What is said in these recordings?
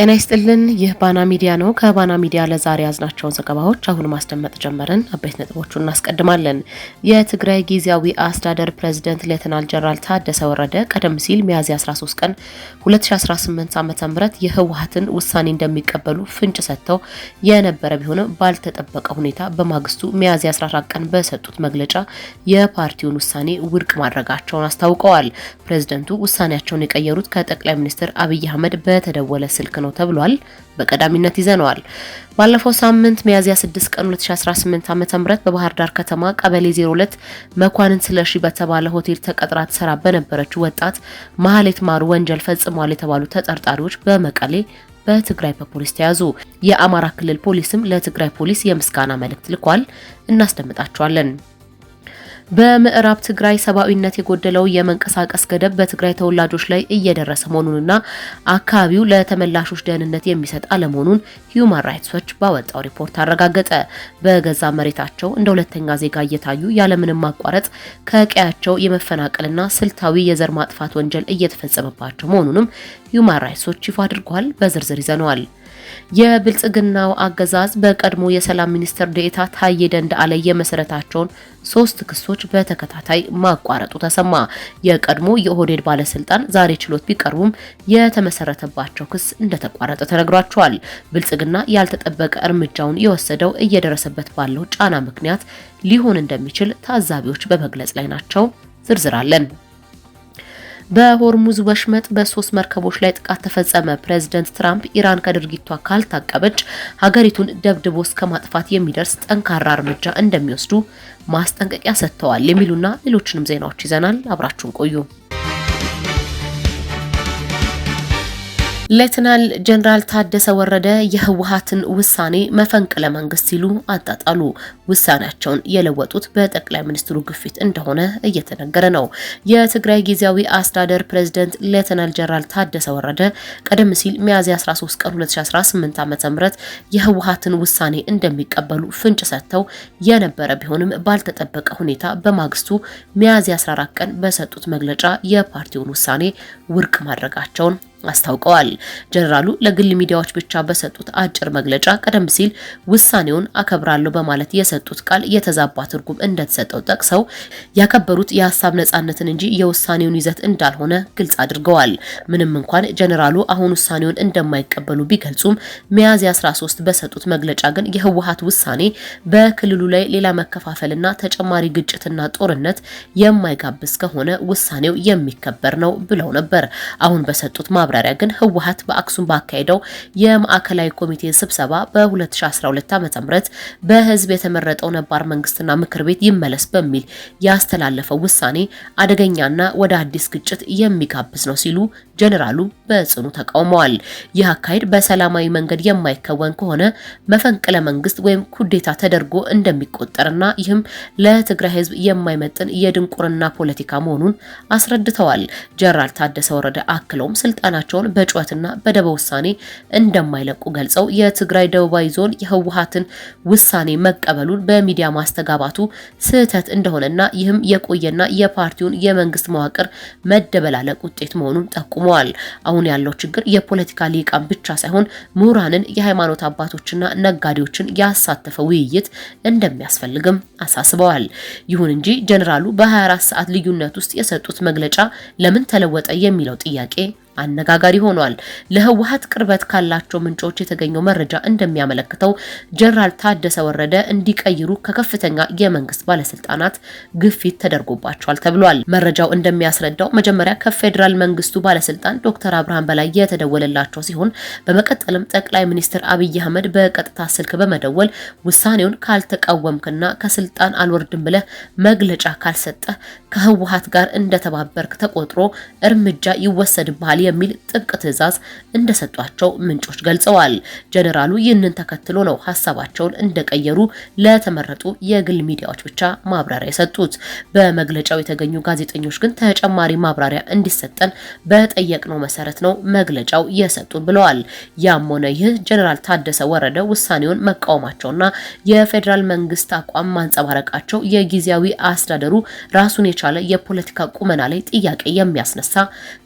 ጤና ይስጥልን። ይህ ባና ሚዲያ ነው። ከባና ሚዲያ ለዛሬ ያዝናቸውን ዘገባዎች አሁን ማስደመጥ ጀመርን። አበይት ነጥቦቹን እናስቀድማለን። የትግራይ ጊዜያዊ አስተዳደር ፕሬዝዳንት ሌተናል ጀነራል ታደሰ ወረደ ቀደም ሲል ሚያዝያ 13 ቀን 2018 ዓ.ም የህወሓትን ውሳኔ እንደሚቀበሉ ፍንጭ ሰጥተው የነበረ ቢሆንም ባልተጠበቀ ሁኔታ በማግስቱ ሚያዝያ 14 ቀን በሰጡት መግለጫ የፓርቲውን ውሳኔ ውድቅ ማድረጋቸውን አስታውቀዋል። ፕሬዝዳንቱ ውሳኔያቸውን የቀየሩት ከጠቅላይ ሚኒስትር አብይ አህመድ በተደወለ ስልክ ነው ተብሏል። በቀዳሚነት ይዘነዋል። ባለፈው ሳምንት ሚያዝያ 6 ቀን 2018 ዓ.ም በባህር ዳር ከተማ ቀበሌ 02 መኳንን ስለሺ በተባለ ሆቴል ተቀጥራ ትሰራ በነበረችው ወጣት መሐሌት ማሩ ወንጀል ፈጽሟል የተባሉ ተጠርጣሪዎች በመቀሌ በትግራይ ፖሊስ ተያዙ። የአማራ ክልል ፖሊስም ለትግራይ ፖሊስ የምስጋና መልእክት ልኳል። እናስደምጣቸዋለን። በምዕራብ ትግራይ ሰብአዊነት የጎደለው የመንቀሳቀስ ገደብ በትግራይ ተወላጆች ላይ እየደረሰ መሆኑንና አካባቢው ለተመላሾች ደህንነት የሚሰጥ አለመሆኑን ሂዩማን ራይትስ ዎች ባወጣው ሪፖርት አረጋገጠ። በገዛ መሬታቸው እንደ ሁለተኛ ዜጋ እየታዩ ያለምንም ማቋረጥ ከቀያቸው የመፈናቀልና ስልታዊ የዘር ማጥፋት ወንጀል እየተፈጸመባቸው መሆኑንም ሂዩማን ራይትስ ዎች ይፋ አድርጓል። በዝርዝር ይዘነዋል። የብልጽግናው አገዛዝ በቀድሞ የሰላም ሚኒስትር ዴኤታ ታዬ ደንደዓ ላይ የመሰረታቸውን 3 ክሶች በተከታታይ ማቋረጡ ተሰማ። የቀድሞ የኦህዴድ ባለስልጣን ዛሬ ችሎት ቢቀርቡም የተመሰረተባቸው ክስ እንደተቋረጠ ተነግሯቸዋል። ብልጽግና ያልተጠበቀ እርምጃውን የወሰደው እየደረሰበት ባለው ጫና ምክንያት ሊሆን እንደሚችል ታዛቢዎች በመግለጽ ላይ ናቸው። ዝርዝር አለን። በሆርሙዝ ወሽመጥ በ3 መርከቦች ላይ ጥቃት ተፈጸመ። ፕሬዝዳንት ትራምፕ ኢራን ከድርጊቷ ካልታቀበች ሀገሪቱን ደብድቦ እስከ ማጥፋት የሚደርስ ጠንካራ እርምጃ እንደሚወስዱ ማስጠንቀቂያ ሰጥተዋል። የሚሉና ሌሎችንም ዜናዎች ይዘናል። አብራችሁን ቆዩ። ሌተናል ጀነራል ታደሰ ወረደ የህወሓትን ውሳኔ መፈንቅለ መንግስት ሲሉ አጣጣሉ። ውሳኔያቸውን የለወጡት በጠቅላይ ሚኒስትሩ ግፊት እንደሆነ እየተነገረ ነው። የትግራይ ጊዜያዊ አስተዳደር ፕሬዝዳንት ሌተናል ጀነራል ታደሰ ወረደ ቀደም ሲል ሚያዝያ 13 ቀን 2018 ዓ.ም የህወሓትን ውሳኔ እንደሚቀበሉ ፍንጭ ሰጥተው የነበረ ቢሆንም ባልተጠበቀ ሁኔታ በማግስቱ ሚያዝያ 14 ቀን በሰጡት መግለጫ የፓርቲውን ውሳኔ ውድቅ ማድረጋቸውን አስታውቀዋል። ጀነራሉ ለግል ሚዲያዎች ብቻ በሰጡት አጭር መግለጫ ቀደም ሲል ውሳኔውን አከብራለሁ በማለት የሰጡት ቃል የተዛባ ትርጉም እንደተሰጠው ጠቅሰው ያከበሩት የሀሳብ ነጻነትን እንጂ የውሳኔውን ይዘት እንዳልሆነ ግልጽ አድርገዋል። ምንም እንኳን ጀነራሉ አሁን ውሳኔውን እንደማይቀበሉ ቢገልጹም ሚያዝያ 13 በሰጡት መግለጫ ግን የህወሓት ውሳኔ በክልሉ ላይ ሌላ መከፋፈልና ተጨማሪ ግጭትና ጦርነት የማይጋብዝ ከሆነ ውሳኔው የሚከበር ነው ብለው ነበር። አሁን በሰጡት ማብራሪያ ግን ህወሓት በአክሱም ባካሄደው የማዕከላዊ ኮሚቴ ስብሰባ በ2012 ዓ.ም በህዝብ የተመረጠው ነባር መንግስትና ምክር ቤት ይመለስ በሚል ያስተላለፈው ውሳኔ አደገኛና ወደ አዲስ ግጭት የሚጋብዝ ነው ሲሉ ጀነራሉ በጽኑ ተቃውመዋል። ይህ አካሄድ በሰላማዊ መንገድ የማይከወን ከሆነ መፈንቅለ መንግስት ወይም ኩዴታ ተደርጎ እንደሚቆጠርና ይህም ለትግራይ ህዝብ የማይመጥን የድንቁርና ፖለቲካ መሆኑን አስረድተዋል። ጀነራል ታደሰ ወረደ አክለውም ስልጣናቸውን በጩኸትና በደበ ውሳኔ እንደማይለቁ ገልጸው የትግራይ ደቡባዊ ዞን የህወሓትን ውሳኔ መቀበሉን በሚዲያ ማስተጋባቱ ስህተት እንደሆነና ይህም የቆየና የፓርቲውን የመንግስት መዋቅር መደበላለቅ ውጤት መሆኑን ጠቁመዋል። አሁን ያለው ችግር የፖለቲካ ሊቃን ብቻ ሳይሆን ምሁራንን፣ የሃይማኖት አባቶችና ነጋዴዎችን ያሳተፈ ውይይት እንደሚያስፈልግም አሳስበዋል። ይሁን እንጂ ጀነራሉ በ24 ሰዓት ልዩነት ውስጥ የሰጡት መግለጫ ለምን ተለወጠ የሚለው ጥያቄ አነጋጋሪ ሆኗል። ለህወሓት ቅርበት ካላቸው ምንጮች የተገኘው መረጃ እንደሚያመለክተው ጀነራል ታደሰ ወረደ እንዲቀይሩ ከከፍተኛ የመንግስት ባለስልጣናት ግፊት ተደርጎባቸዋል ተብሏል። መረጃው እንደሚያስረዳው መጀመሪያ ከፌዴራል መንግስቱ ባለስልጣን ዶክተር አብርሃም በላይ የተደወለላቸው ሲሆን በመቀጠልም ጠቅላይ ሚኒስትር አብይ አህመድ በቀጥታ ስልክ በመደወል ውሳኔውን ካልተቃወምክና ከስልጣን አልወርድም ብለህ መግለጫ ካልሰጠህ ከህወሓት ጋር እንደተባበርክ ተቆጥሮ እርምጃ ይወሰድብሃል የሚል ጥብቅ ትዕዛዝ እንደሰጧቸው ምንጮች ገልጸዋል። ጀነራሉ ይህንን ተከትሎ ነው ሐሳባቸውን እንደቀየሩ ለተመረጡ የግል ሚዲያዎች ብቻ ማብራሪያ የሰጡት። በመግለጫው የተገኙ ጋዜጠኞች ግን ተጨማሪ ማብራሪያ እንዲሰጠን በጠየቅነው መሰረት ነው መግለጫው የሰጡን ብለዋል። ያም ሆነ ይህ ጀነራል ታደሰ ወረደ ውሳኔውን መቃወማቸውና የፌዴራል መንግስት አቋም ማንጸባረቃቸው የጊዜያዊ አስተዳደሩ ራሱን የቻለ የፖለቲካ ቁመና ላይ ጥያቄ የሚያስነሳ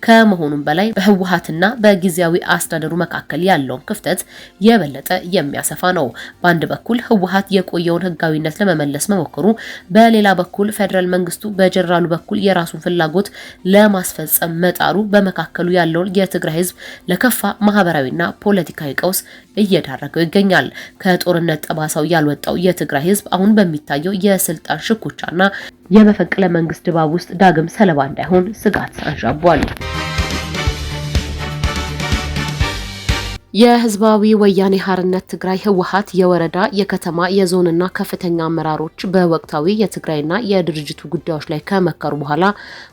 ከመሆኑም በላይ በአጠቃላይ በህወሓትና በጊዜያዊ አስተዳደሩ መካከል ያለውን ክፍተት የበለጠ የሚያሰፋ ነው። በአንድ በኩል ህወሓት የቆየውን ህጋዊነት ለመመለስ መሞከሩ፣ በሌላ በኩል ፌደራል መንግስቱ በጀነራሉ በኩል የራሱን ፍላጎት ለማስፈጸም መጣሩ በመካከሉ ያለውን የትግራይ ህዝብ ለከፋ ማህበራዊና ፖለቲካዊ ቀውስ እየዳረገው ይገኛል። ከጦርነት ጠባሳው ያልወጣው የትግራይ ህዝብ አሁን በሚታየው የስልጣን ሽኩቻና የመፈንቅለ መንግስት ድባብ ውስጥ ዳግም ሰለባ እንዳይሆን ስጋት አንዣቧል። የህዝባዊ ወያኔ ሓርነት ትግራይ ህወሓት የወረዳ የከተማ የዞንና ከፍተኛ አመራሮች በወቅታዊ የትግራይና የድርጅቱ ጉዳዮች ላይ ከመከሩ በኋላ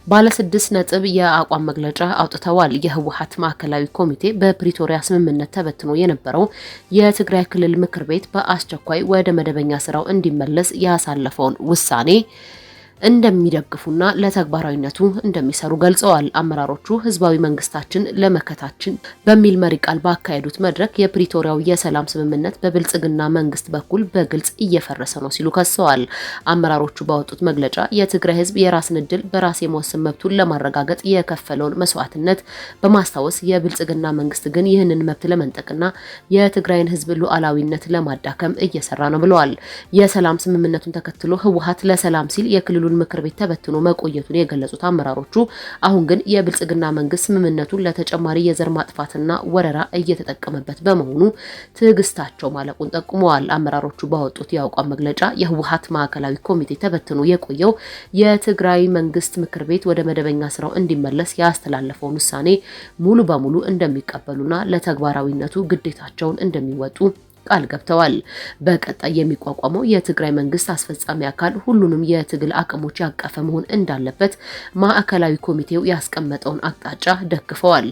ባለ 6 ነጥብ የአቋም መግለጫ አውጥተዋል። የህወሓት ማዕከላዊ ኮሚቴ በፕሪቶሪያ ስምምነት ተበትኖ የነበረው የትግራይ ክልል ምክር ቤት በአስቸኳይ ወደ መደበኛ ስራው እንዲመለስ ያሳለፈውን ውሳኔ እንደሚደግፉና ለተግባራዊነቱ እንደሚሰሩ ገልጸዋል። አመራሮቹ ህዝባዊ መንግስታችን ለመከታችን በሚል መሪ ቃል ባካሄዱት መድረክ የፕሪቶሪያው የሰላም ስምምነት በብልጽግና መንግስት በኩል በግልጽ እየፈረሰ ነው ሲሉ ከሰዋል። አመራሮቹ ባወጡት መግለጫ የትግራይ ህዝብ የራስን ዕድል በራስ የመወሰን መብቱን ለማረጋገጥ የከፈለውን መስዋዕትነት በማስታወስ የብልጽግና መንግስት ግን ይህንን መብት ለመንጠቅና የትግራይን ህዝብ ሉዓላዊነት ለማዳከም እየሰራ ነው ብለዋል። የሰላም ስምምነቱን ተከትሎ ህወሓት ለሰላም ሲል የክልሉ ምክር ቤት ተበትኖ መቆየቱን የገለጹት አመራሮቹ አሁን ግን የብልጽግና መንግስት ስምምነቱን ለተጨማሪ የዘር ማጥፋትና ወረራ እየተጠቀመበት በመሆኑ ትዕግስታቸው ማለቁን ጠቁመዋል። አመራሮቹ ባወጡት የአቋም መግለጫ የህወሓት ማዕከላዊ ኮሚቴ ተበትኖ የቆየው የትግራይ መንግስት ምክር ቤት ወደ መደበኛ ስራው እንዲመለስ ያስተላለፈውን ውሳኔ ሙሉ በሙሉ እንደሚቀበሉና ለተግባራዊነቱ ግዴታቸውን እንደሚወጡ ቃል ገብተዋል። በቀጣይ የሚቋቋመው የትግራይ መንግስት አስፈጻሚ አካል ሁሉንም የትግል አቅሞች ያቀፈ መሆን እንዳለበት ማዕከላዊ ኮሚቴው ያስቀመጠውን አቅጣጫ ደግፈዋል።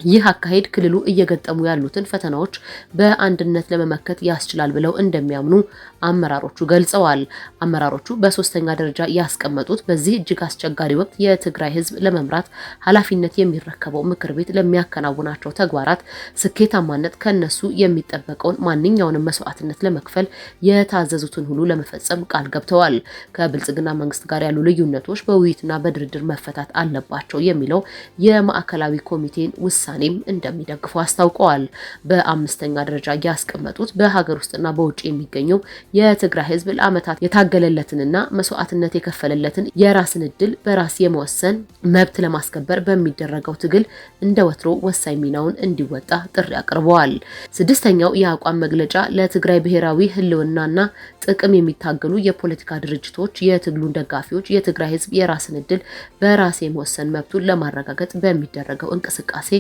ይህ አካሄድ ክልሉ እየገጠሙ ያሉትን ፈተናዎች በአንድነት ለመመከት ያስችላል ብለው እንደሚያምኑ አመራሮቹ ገልጸዋል። አመራሮቹ በሶስተኛ ደረጃ ያስቀመጡት በዚህ እጅግ አስቸጋሪ ወቅት የትግራይ ህዝብ ለመምራት ኃላፊነት የሚረከበው ምክር ቤት ለሚያከናውናቸው ተግባራት ስኬታማነት ከነሱ የሚጠበቀውን ማንኛውንም መስዋዕትነት ለመክፈል የታዘዙትን ሁሉ ለመፈጸም ቃል ገብተዋል። ከብልጽግና መንግስት ጋር ያሉ ልዩነቶች በውይይትና በድርድር መፈታት አለባቸው የሚለው የማዕከላዊ ኮሚቴን ውሳኔም እንደሚደግፉ አስታውቀዋል። በአምስተኛ ደረጃ ያስቀመጡት በሀገር ውስጥና በውጭ የሚገኘው የትግራይ ህዝብ ለዓመታት የታገለለትንና መስዋዕትነት የከፈለለትን የራስን ዕድል በራስ የመወሰን መብት ለማስከበር በሚደረገው ትግል እንደ ወትሮ ወሳኝ ሚናውን እንዲወጣ ጥሪ አቅርበዋል። ስድስተኛው የአቋም መግለጫ ለትግራይ ብሔራዊ ህልውናና ጥቅም የሚታገሉ የፖለቲካ ድርጅቶች፣ የትግሉን ደጋፊዎች የትግራይ ህዝብ የራስን ዕድል በራስ የመወሰን መብቱን ለማረጋገጥ በሚደረገው እንቅስቃሴ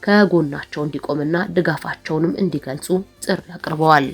ከጎናቸው እንዲቆምና ድጋፋቸውንም እንዲገልጹ ጥሪ አቅርበዋል።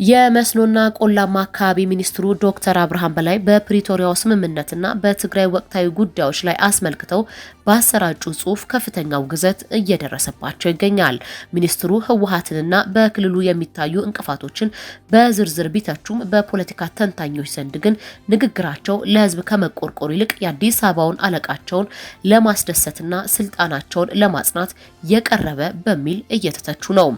የመስኖና ቆላማ አካባቢ ሚኒስትሩ ዶክተር አብርሃም በላይ በፕሪቶሪያው ስምምነትና በትግራይ ወቅታዊ ጉዳዮች ላይ አስመልክተው ባሰራጩ ጽሑፍ ከፍተኛ ውግዘት እየደረሰባቸው ይገኛል። ሚኒስትሩ ህወሓትንና በክልሉ የሚታዩ እንቅፋቶችን በዝርዝር ቢተቹም በፖለቲካ ተንታኞች ዘንድ ግን ንግግራቸው ለህዝብ ከመቆርቆር ይልቅ የአዲስ አበባውን አለቃቸውን ለማስደሰትና ስልጣናቸውን ለማጽናት የቀረበ በሚል እየተተቹ ነው።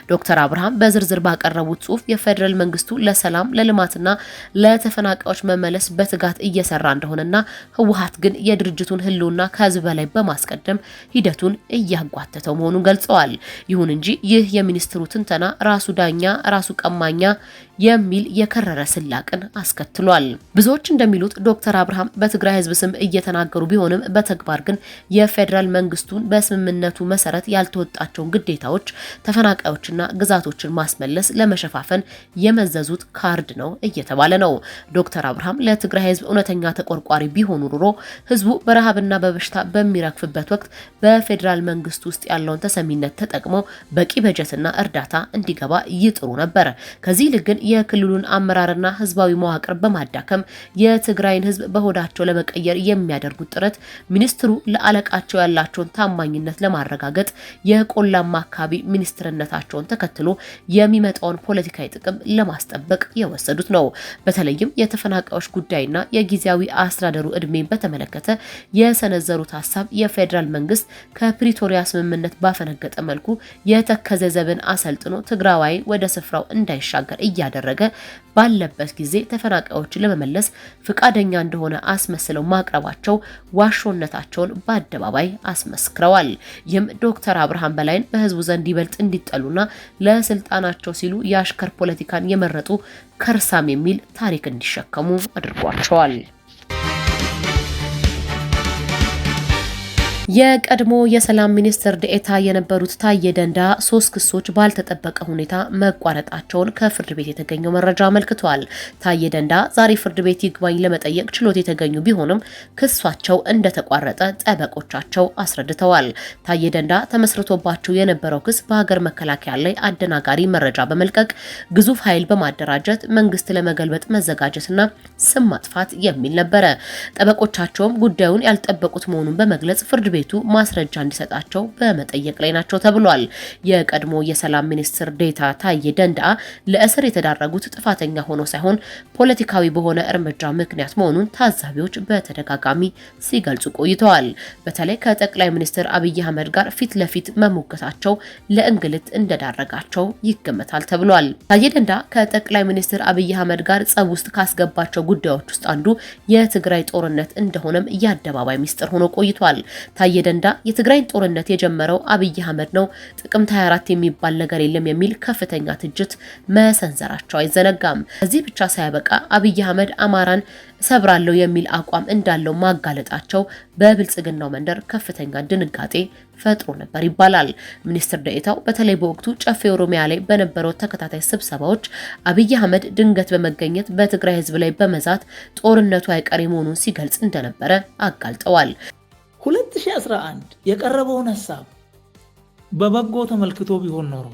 ዶክተር አብርሃም በዝርዝር ባቀረቡት ጽሑፍ የፌደራል መንግስቱ ለሰላም ለልማትና ለተፈናቃዮች መመለስ በትጋት እየሰራ እንደሆነና ህወሓት ግን የድርጅቱን ህልውና ከህዝብ በላይ በማስቀደም ሂደቱን እያጓተተው መሆኑን ገልጸዋል። ይሁን እንጂ ይህ የሚኒስትሩ ትንተና ራሱ ዳኛ ራሱ ቀማኛ የሚል የከረረ ስላቅን አስከትሏል። ብዙዎች እንደሚሉት ዶክተር አብርሃም በትግራይ ህዝብ ስም እየተናገሩ ቢሆንም በተግባር ግን የፌደራል መንግስቱን በስምምነቱ መሰረት ያልተወጣቸውን ግዴታዎች ተፈናቃዮችና ግዛቶችን ማስመለስ ለመሸፋፈን የመዘዙት ካርድ ነው እየተባለ ነው። ዶክተር አብርሃም ለትግራይ ህዝብ እውነተኛ ተቆርቋሪ ቢሆኑ ኑሮ ህዝቡ በረሃብና በበሽታ በሚረክፍበት ወቅት በፌደራል መንግስት ውስጥ ያለውን ተሰሚነት ተጠቅመው በቂ በጀትና እርዳታ እንዲገባ ይጥሩ ነበር። ከዚህ ይልቅ ግን የክልሉን አመራርና ህዝባዊ መዋቅር በማዳከም የትግራይን ህዝብ በሆዳቸው ለመቀየር የሚያደርጉት ጥረት ሚኒስትሩ ለአለቃቸው ያላቸውን ታማኝነት ለማረጋገጥ የቆላማ አካባቢ ሚኒስትርነታቸው መግለጻቸውን ተከትሎ የሚመጣውን ፖለቲካዊ ጥቅም ለማስጠበቅ የወሰዱት ነው። በተለይም የተፈናቃዮች ጉዳይና የጊዜያዊ አስተዳደሩ እድሜን በተመለከተ የሰነዘሩት ሀሳብ የፌዴራል መንግስት ከፕሪቶሪያ ስምምነት ባፈነገጠ መልኩ የተከዘ ዘብን አሰልጥኖ ትግራዋይ ወደ ስፍራው እንዳይሻገር እያደረገ ባለበት ጊዜ ተፈናቃዮችን ለመመለስ ፍቃደኛ እንደሆነ አስመስለው ማቅረባቸው ዋሾነታቸውን በአደባባይ አስመስክረዋል። ይህም ዶክተር አብርሃም በላይን በህዝቡ ዘንድ ይበልጥ እንዲጠሉና ለስልጣናቸው ሲሉ የአሽከር ፖለቲካን የመረጡ ከርሳም የሚል ታሪክ እንዲሸከሙ አድርጓቸዋል። የቀድሞ የሰላም ሚኒስትር ዴኤታ የነበሩት ታዬ ደንዳ 3 ክሶች ባልተጠበቀ ሁኔታ መቋረጣቸውን ከፍርድ ቤት የተገኘው መረጃ አመልክቷል። ታዬ ደንዳ ዛሬ ፍርድ ቤት ይግባኝ ለመጠየቅ ችሎት የተገኙ ቢሆንም ክሷቸው እንደተቋረጠ ጠበቆቻቸው አስረድተዋል። ታዬ ደንዳ ተመስርቶባቸው የነበረው ክስ በሀገር መከላከያ ላይ አደናጋሪ መረጃ በመልቀቅ ግዙፍ ኃይል በማደራጀት መንግስት ለመገልበጥ መዘጋጀትና ስም ማጥፋት የሚል ነበረ። ጠበቆቻቸውም ጉዳዩን ያልጠበቁት መሆኑን በመግለጽ ፍርድ ቤቱ ማስረጃ እንዲሰጣቸው በመጠየቅ ላይ ናቸው ተብሏል። የቀድሞ የሰላም ሚኒስትር ዴኤታ ታዬ ደንዳ ለእስር የተዳረጉት ጥፋተኛ ሆኖ ሳይሆን ፖለቲካዊ በሆነ እርምጃ ምክንያት መሆኑን ታዛቢዎች በተደጋጋሚ ሲገልጹ ቆይተዋል። በተለይ ከጠቅላይ ሚኒስትር አብይ አህመድ ጋር ፊት ለፊት መሞገታቸው ለእንግልት እንደዳረጋቸው ይገመታል ተብሏል። ታዬ ደንዳ ከጠቅላይ ሚኒስትር አብይ አህመድ ጋር ጸብ ውስጥ ካስገባቸው ጉዳዮች ውስጥ አንዱ የትግራይ ጦርነት እንደሆነም የአደባባይ ሚስጥር ሆኖ ቆይቷል። ታዬ ደንዳ የትግራይን ጦርነት የጀመረው አብይ አህመድ ነው፣ ጥቅምት 24 የሚባል ነገር የለም የሚል ከፍተኛ ትችት መሰንዘራቸው አይዘነጋም። እዚህ ብቻ ሳያበቃ አብይ አህመድ አማራን ሰብራለሁ የሚል አቋም እንዳለው ማጋለጣቸው በብልጽግናው መንደር ከፍተኛ ድንጋጤ ፈጥሮ ነበር ይባላል። ሚኒስትር ዴኤታው በተለይ በወቅቱ ጨፌ ኦሮሚያ ላይ በነበረው ተከታታይ ስብሰባዎች አብይ አህመድ ድንገት በመገኘት በትግራይ ህዝብ ላይ በመዛት ጦርነቱ አይቀሬ መሆኑን ሲገልጽ እንደነበረ አጋልጠዋል። 2011 የቀረበውን ሐሳብ በበጎ ተመልክቶ ቢሆን ኖሮ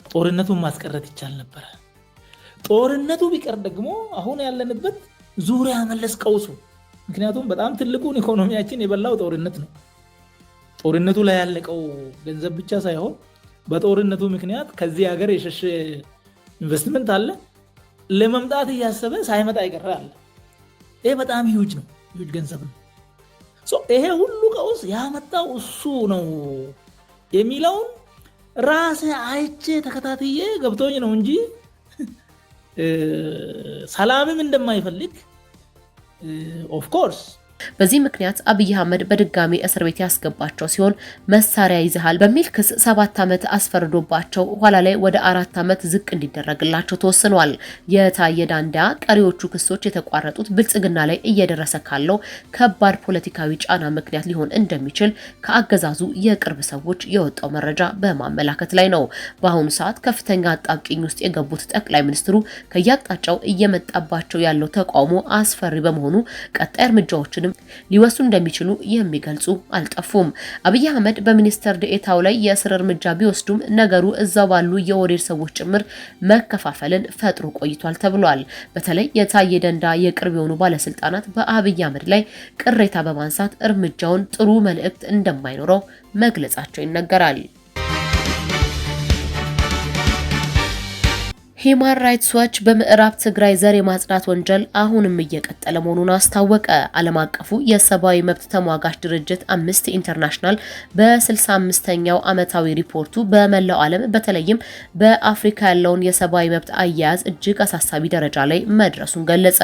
ጦርነቱን ማስቀረት ይቻል ነበር። ጦርነቱ ቢቀር ደግሞ አሁን ያለንበት ዙሪያ መለስ ቀውሱ፣ ምክንያቱም በጣም ትልቁን ኢኮኖሚያችን የበላው ጦርነት ነው። ጦርነቱ ላይ ያለቀው ገንዘብ ብቻ ሳይሆን በጦርነቱ ምክንያት ከዚህ ሀገር የሸሸ ኢንቨስትመንት አለ፣ ለመምጣት እያሰበ ሳይመጣ ይቀር አለ። ይሄ በጣም ሂውጅ ነው፣ ሂውጅ ገንዘብ ነው። ይሄ ሁሉ ቀውስ ያመጣው እሱ ነው የሚለውን ራሴ አይቼ ተከታትዬ ገብቶኝ ነው እንጂ ሰላምም እንደማይፈልግ ኦፍ ኮርስ በዚህ ምክንያት አብይ አህመድ በድጋሚ እስር ቤት ያስገባቸው ሲሆን መሳሪያ ይዘሃል በሚል ክስ 7 ዓመት አስፈርዶባቸው ኋላ ላይ ወደ 4 ዓመት ዝቅ እንዲደረግላቸው ተወስኗል። የታዬ ደንዳ ቀሪዎቹ ክሶች የተቋረጡት ብልጽግና ላይ እየደረሰ ካለው ከባድ ፖለቲካዊ ጫና ምክንያት ሊሆን እንደሚችል ከአገዛዙ የቅርብ ሰዎች የወጣው መረጃ በማመላከት ላይ ነው። በአሁኑ ሰዓት ከፍተኛ አጣብቂኝ ውስጥ የገቡት ጠቅላይ ሚኒስትሩ ከያቅጣጫው እየመጣባቸው ያለው ተቃውሞ አስፈሪ በመሆኑ ቀጣይ እርምጃዎችን ሊወስዱ እንደሚችሉ የሚገልጹ አልጠፉም። አብይ አህመድ በሚኒስትር ዴኤታው ላይ የእስር እርምጃ ቢወስዱም ነገሩ እዛው ባሉ የኦህዴድ ሰዎች ጭምር መከፋፈልን ፈጥሮ ቆይቷል ተብሏል። በተለይ የታዬ ደንዳ የቅርብ የሆኑ ባለስልጣናት በአብይ አህመድ ላይ ቅሬታ በማንሳት እርምጃውን ጥሩ መልእክት እንደማይኖረው መግለጻቸው ይነገራል። ሂማን ራይትስ ዋች በምዕራብ ትግራይ ዘር የማጽዳት ወንጀል አሁንም እየቀጠለ መሆኑን አስታወቀ። ዓለም አቀፉ የሰብአዊ መብት ተሟጋች ድርጅት አምነስቲ ኢንተርናሽናል በ65ኛው ዓመታዊ ሪፖርቱ በመላው ዓለም በተለይም በአፍሪካ ያለውን የሰብአዊ መብት አያያዝ እጅግ አሳሳቢ ደረጃ ላይ መድረሱን ገለጸ።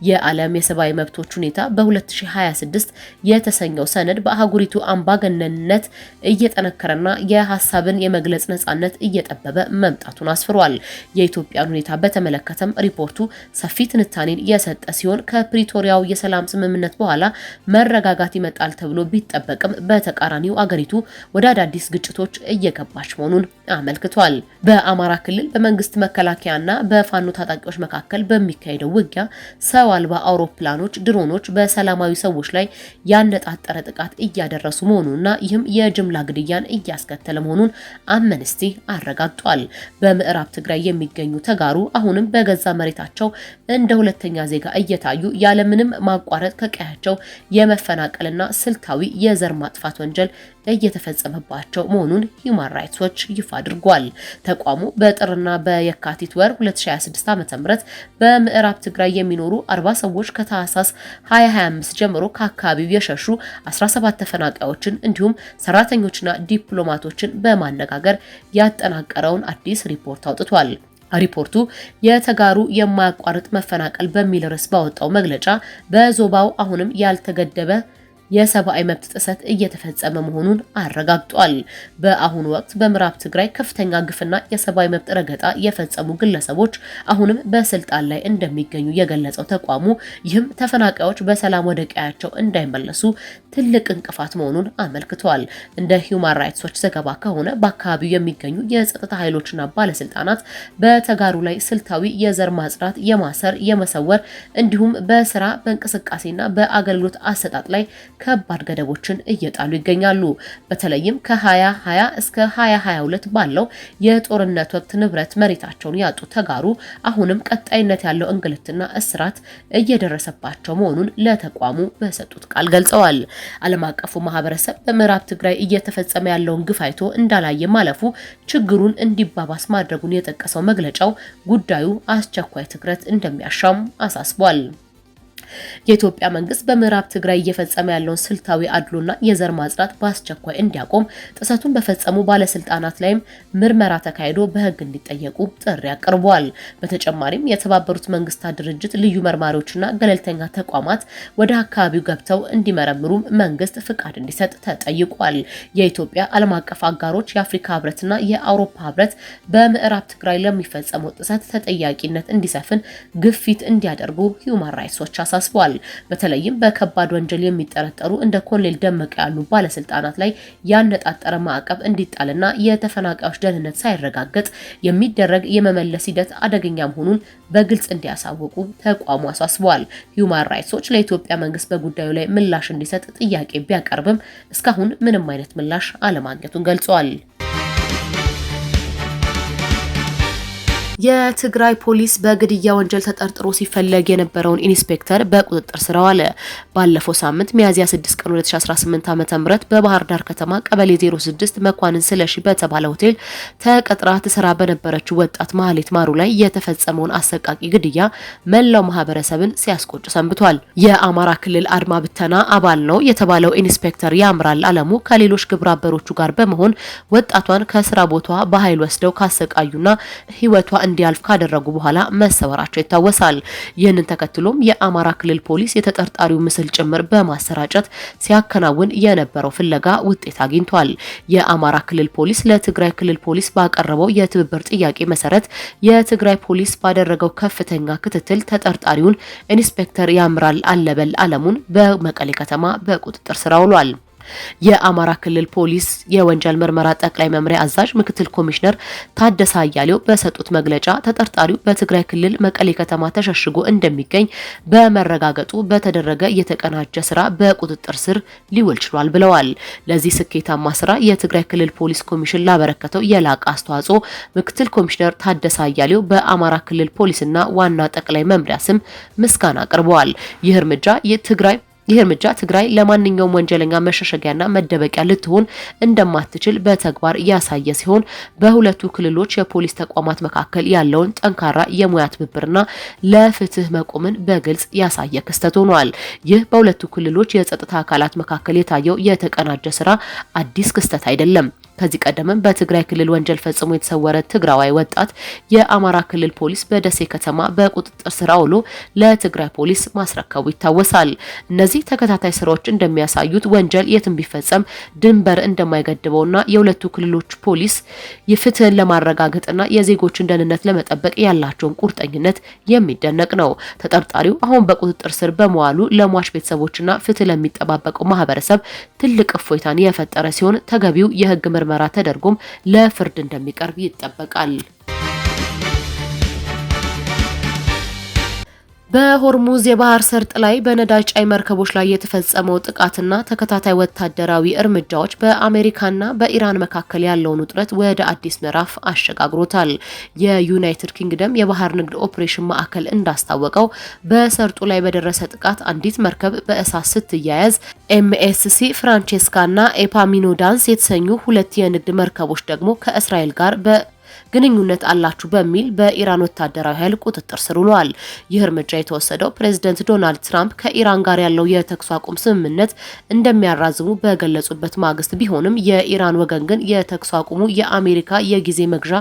የዓለም የሰብአዊ መብቶች ሁኔታ በ2026 የተሰኘው ሰነድ በአህጉሪቱ አምባገነንነት እየጠነከረና የሀሳብን የመግለጽ ነጻነት እየጠበበ መምጣቱን አስፍሯል። የኢትዮጵያን ሁኔታ በተመለከተም ሪፖርቱ ሰፊ ትንታኔን የሰጠ ሲሆን ከፕሪቶሪያው የሰላም ስምምነት በኋላ መረጋጋት ይመጣል ተብሎ ቢጠበቅም በተቃራኒው አገሪቱ ወደ አዳዲስ ግጭቶች እየገባች መሆኑን አመልክቷል። በአማራ ክልል በመንግስት መከላከያና በፋኖ ታጣቂዎች መካከል በሚካሄደው ውጊያ ሰው አልባ አውሮፕላኖች፣ ድሮኖች በሰላማዊ ሰዎች ላይ ያነጣጠረ ጥቃት እያደረሱ መሆኑንና ይህም የጅምላ ግድያን እያስከተለ መሆኑን አምነስቲ አረጋግጧል። በምዕራብ ትግራይ የሚገኙ ተጋሩ አሁንም በገዛ መሬታቸው እንደ ሁለተኛ ዜጋ እየታዩ ያለምንም ማቋረጥ ከቀያቸው የመፈናቀልና ስልታዊ የዘር ማጥፋት ወንጀል እየተፈጸመባቸው መሆኑን ሂዩማን ራይትስ ዎች ይፋ አድርጓል። ተቋሙ በጥርና በየካቲት ወር 2026 ዓ.ም በምዕራብ ትግራይ የሚኖሩ 40 ሰዎች ከታህሳስ 2025 ጀምሮ ከአካባቢው የሸሹ 17 ተፈናቃዮችን እንዲሁም ሰራተኞችና ዲፕሎማቶችን በማነጋገር ያጠናቀረውን አዲስ ሪፖርት አውጥቷል። ሪፖርቱ የተጋሩ የማያቋርጥ መፈናቀል በሚል ርዕስ ባወጣው መግለጫ በዞባው አሁንም ያልተገደበ የሰብአዊ መብት ጥሰት እየተፈጸመ መሆኑን አረጋግጧል። በአሁኑ ወቅት በምዕራብ ትግራይ ከፍተኛ ግፍና የሰብአዊ መብት ረገጣ የፈጸሙ ግለሰቦች አሁንም በስልጣን ላይ እንደሚገኙ የገለጸው ተቋሙ ይህም ተፈናቃዮች በሰላም ወደ ቀያቸው እንዳይመለሱ ትልቅ እንቅፋት መሆኑን አመልክቷል። እንደ ሂዩማን ራይትስ ዎች ዘገባ ከሆነ በአካባቢው የሚገኙ የጸጥታ ኃይሎችና ባለስልጣናት በተጋሩ ላይ ስልታዊ የዘር ማጽዳት፣ የማሰር፣ የመሰወር እንዲሁም በስራ በእንቅስቃሴና በአገልግሎት አሰጣጥ ላይ ከባድ ገደቦችን እየጣሉ ይገኛሉ። በተለይም ከ2020 እስከ 2022 ባለው የጦርነት ወቅት ንብረት መሬታቸውን ያጡ ተጋሩ አሁንም ቀጣይነት ያለው እንግልትና እስራት እየደረሰባቸው መሆኑን ለተቋሙ በሰጡት ቃል ገልጸዋል። ዓለም አቀፉ ማህበረሰብ በምዕራብ ትግራይ እየተፈጸመ ያለውን ግፍ አይቶ እንዳላየ ማለፉ ችግሩን እንዲባባስ ማድረጉን የጠቀሰው መግለጫው ጉዳዩ አስቸኳይ ትኩረት እንደሚያሻም አሳስቧል። የኢትዮጵያ መንግስት በምዕራብ ትግራይ እየፈጸመ ያለውን ስልታዊ አድሎና የዘር ማጽዳት በአስቸኳይ እንዲያቆም፣ ጥሰቱን በፈጸሙ ባለስልጣናት ላይም ምርመራ ተካሂዶ በህግ እንዲጠየቁ ጥሪ አቅርቧል። በተጨማሪም የተባበሩት መንግስታት ድርጅት ልዩ መርማሪዎችና ገለልተኛ ተቋማት ወደ አካባቢው ገብተው እንዲመረምሩም መንግስት ፍቃድ እንዲሰጥ ተጠይቋል። የኢትዮጵያ ዓለም አቀፍ አጋሮች የአፍሪካ ህብረትና የአውሮፓ ህብረት በምዕራብ ትግራይ ለሚፈጸመው ጥሰት ተጠያቂነት እንዲሰፍን ግፊት እንዲያደርጉ ሂዩማን ራይትስ ዎች አሳስቧል። በተለይም በከባድ ወንጀል የሚጠረጠሩ እንደ ኮሎኔል ደመቀ ያሉ ባለስልጣናት ላይ ያነጣጠረ ማዕቀብ እንዲጣልና የተፈናቃዮች ደህንነት ሳይረጋገጥ የሚደረግ የመመለስ ሂደት አደገኛ መሆኑን በግልጽ እንዲያሳውቁ ተቋሙ አሳስቧል። ሂዩማን ራይትስ ዎች ለኢትዮጵያ መንግስት በጉዳዩ ላይ ምላሽ እንዲሰጥ ጥያቄ ቢያቀርብም እስካሁን ምንም አይነት ምላሽ አለማግኘቱን ገልጿል። የትግራይ ፖሊስ በግድያ ወንጀል ተጠርጥሮ ሲፈለግ የነበረውን ኢንስፔክተር በቁጥጥር ስር አዋለ። ባለፈው ሳምንት ሚያዝያ 6 ቀን 2018 ዓ.ም በባህር ዳር ከተማ ቀበሌ 06 መኳንን ስለሺ በተባለ ሆቴል ተቀጥራ ትሰራ በነበረችው ወጣት ማህሌት ማሩ ላይ የተፈጸመውን አሰቃቂ ግድያ መላው ማህበረሰብን ሲያስቆጭ ሰንብቷል። የአማራ ክልል አድማ ብተና አባል ነው የተባለው ኢንስፔክተር ያምራል አለሙ ከሌሎች ግብረ አበሮቹ ጋር በመሆን ወጣቷን ከስራ ቦታዋ በኃይል ወስደው ካሰቃዩና ህይወቷ እንዲያልፍ ካደረጉ በኋላ መሰወራቸው ይታወሳል። ይህንን ተከትሎም የአማራ ክልል ፖሊስ የተጠርጣሪው ምስል ጭምር በማሰራጨት ሲያከናውን የነበረው ፍለጋ ውጤት አግኝቷል። የአማራ ክልል ፖሊስ ለትግራይ ክልል ፖሊስ ባቀረበው የትብብር ጥያቄ መሰረት የትግራይ ፖሊስ ባደረገው ከፍተኛ ክትትል ተጠርጣሪውን ኢንስፔክተር ያምራል አለበል አለሙን በመቀሌ ከተማ በቁጥጥር ስር አውሏል። የአማራ ክልል ፖሊስ የወንጀል ምርመራ ጠቅላይ መምሪያ አዛዥ ምክትል ኮሚሽነር ታደሰ አያሌው በሰጡት መግለጫ ተጠርጣሪው በትግራይ ክልል መቀሌ ከተማ ተሸሽጎ እንደሚገኝ በመረጋገጡ በተደረገ የተቀናጀ ስራ በቁጥጥር ስር ሊውል ችሏል ብለዋል። ለዚህ ስኬታማ ስራ የትግራይ ክልል ፖሊስ ኮሚሽን ላበረከተው የላቀ አስተዋጽኦ ምክትል ኮሚሽነር ታደሰ አያሌው በአማራ ክልል ፖሊስና ዋና ጠቅላይ መምሪያ ስም ምስጋና አቅርበዋል። ይህ እርምጃ ትግራይ ለማንኛውም ወንጀለኛ መሸሸጊያና መደበቂያ ልትሆን እንደማትችል በተግባር ያሳየ ሲሆን በሁለቱ ክልሎች የፖሊስ ተቋማት መካከል ያለውን ጠንካራ የሙያ ትብብርና ለፍትህ መቆምን በግልጽ ያሳየ ክስተት ሆኗል። ይህ በሁለቱ ክልሎች የጸጥታ አካላት መካከል የታየው የተቀናጀ ስራ አዲስ ክስተት አይደለም። ከዚህ ቀደምም በትግራይ ክልል ወንጀል ፈጽሞ የተሰወረ ትግራዋይ ወጣት የአማራ ክልል ፖሊስ በደሴ ከተማ በቁጥጥር ስር አውሎ ለትግራይ ፖሊስ ማስረከቡ ይታወሳል። እነዚህ ተከታታይ ስራዎች እንደሚያሳዩት ወንጀል የትም ቢፈጸም ድንበር እንደማይገድበውና የሁለቱ ክልሎች ፖሊስ የፍትህን ለማረጋገጥና የዜጎችን ደህንነት ለመጠበቅ ያላቸውን ቁርጠኝነት የሚደነቅ ነው። ተጠርጣሪው አሁን በቁጥጥር ስር በመዋሉ ለሟች ቤተሰቦችና ፍትህ ለሚጠባበቀው ማህበረሰብ ትልቅ እፎይታን የፈጠረ ሲሆን ተገቢው የህግ ምርመራ ተደርጎም ለፍርድ እንደሚቀርብ ይጠበቃል። በሆርሙዝ የባህር ሰርጥ ላይ በነዳጅ ጫኝ መርከቦች ላይ የተፈጸመው ጥቃትና ተከታታይ ወታደራዊ እርምጃዎች በአሜሪካና በኢራን መካከል ያለውን ውጥረት ወደ አዲስ ምዕራፍ አሸጋግሮታል። የዩናይትድ ኪንግደም የባህር ንግድ ኦፕሬሽን ማዕከል እንዳስታወቀው በሰርጡ ላይ በደረሰ ጥቃት አንዲት መርከብ በእሳት ስትያያዝ ኤምኤስሲ ፍራንቼስካና ኤፓሚኖዳንስ የተሰኙ ሁለት የንግድ መርከቦች ደግሞ ከእስራኤል ጋር ግንኙነት አላችሁ በሚል በኢራን ወታደራዊ ኃይል ቁጥጥር ስር ውለዋል። ይህ እርምጃ የተወሰደው ፕሬዝዳንት ዶናልድ ትራምፕ ከኢራን ጋር ያለው የተኩስ አቁም ስምምነት እንደሚያራዝሙ በገለጹበት ማግስት ቢሆንም የኢራን ወገን ግን የተኩስ አቁሙ የአሜሪካ የጊዜ መግዣ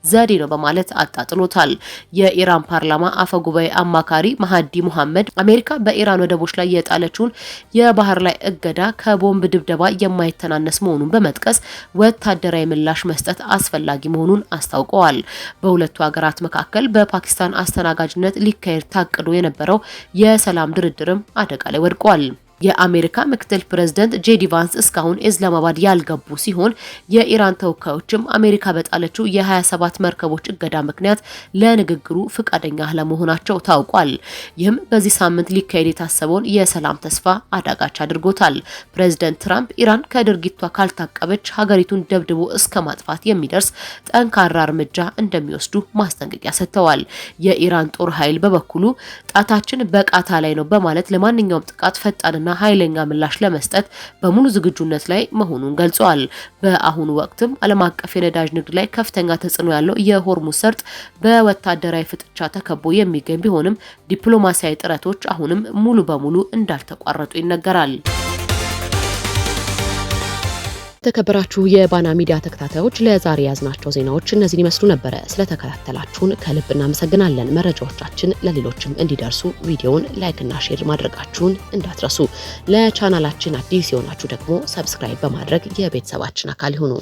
ዘዴ ነው በማለት አጣጥሎታል። የኢራን ፓርላማ አፈ ጉባኤ አማካሪ ማሃዲ ሙሐመድ አሜሪካ በኢራን ወደቦች ላይ የጣለችውን የባህር ላይ እገዳ ከቦምብ ድብደባ የማይተናነስ መሆኑን በመጥቀስ ወታደራዊ ምላሽ መስጠት አስፈላጊ መሆኑን አስታውቀዋል። በሁለቱ ሀገራት መካከል በፓኪስታን አስተናጋጅነት ሊካሄድ ታቅዶ የነበረው የሰላም ድርድርም አደጋ ላይ ወድቋል። የአሜሪካ ምክትል ፕሬዝዳንት ጄዲ ቫንስ እስካሁን ኢስላማባድ ያልገቡ ሲሆን የኢራን ተወካዮችም አሜሪካ በጣለችው የ27 መርከቦች እገዳ ምክንያት ለንግግሩ ፍቃደኛ ለመሆናቸው ታውቋል። ይህም በዚህ ሳምንት ሊካሄድ የታሰበውን የሰላም ተስፋ አዳጋች አድርጎታል። ፕሬዝዳንት ትራምፕ ኢራን ከድርጊቷ ካልታቀበች ሀገሪቱን ደብድቦ እስከ ማጥፋት የሚደርስ ጠንካራ እርምጃ እንደሚወስዱ ማስጠንቀቂያ ሰጥተዋል። የኢራን ጦር ኃይል በበኩሉ ጣታችን በቃታ ላይ ነው በማለት ለማንኛውም ጥቃት ፈጣንና ኃይለኛ ምላሽ ለመስጠት በሙሉ ዝግጁነት ላይ መሆኑን ገልጿል። በአሁኑ ወቅትም ዓለም አቀፍ የነዳጅ ንግድ ላይ ከፍተኛ ተጽዕኖ ያለው የሆርሙዝ ሰርጥ በወታደራዊ ፍጥጫ ተከቦ የሚገኝ ቢሆንም ዲፕሎማሲያዊ ጥረቶች አሁንም ሙሉ በሙሉ እንዳልተቋረጡ ይነገራል። የተከበራችሁ የባና ሚዲያ ተከታታዮች ለዛሬ ያዝናቸው ዜናዎች እነዚህን ይመስሉ ነበረ። ስለተከታተላችሁን ከልብ እናመሰግናለን። መረጃዎቻችን ለሌሎችም እንዲደርሱ ቪዲዮውን ላይክና ሼር ማድረጋችሁን እንዳትረሱ። ለቻናላችን አዲስ የሆናችሁ ደግሞ ሰብስክራይብ በማድረግ የቤተሰባችን አካል ይሁኑ።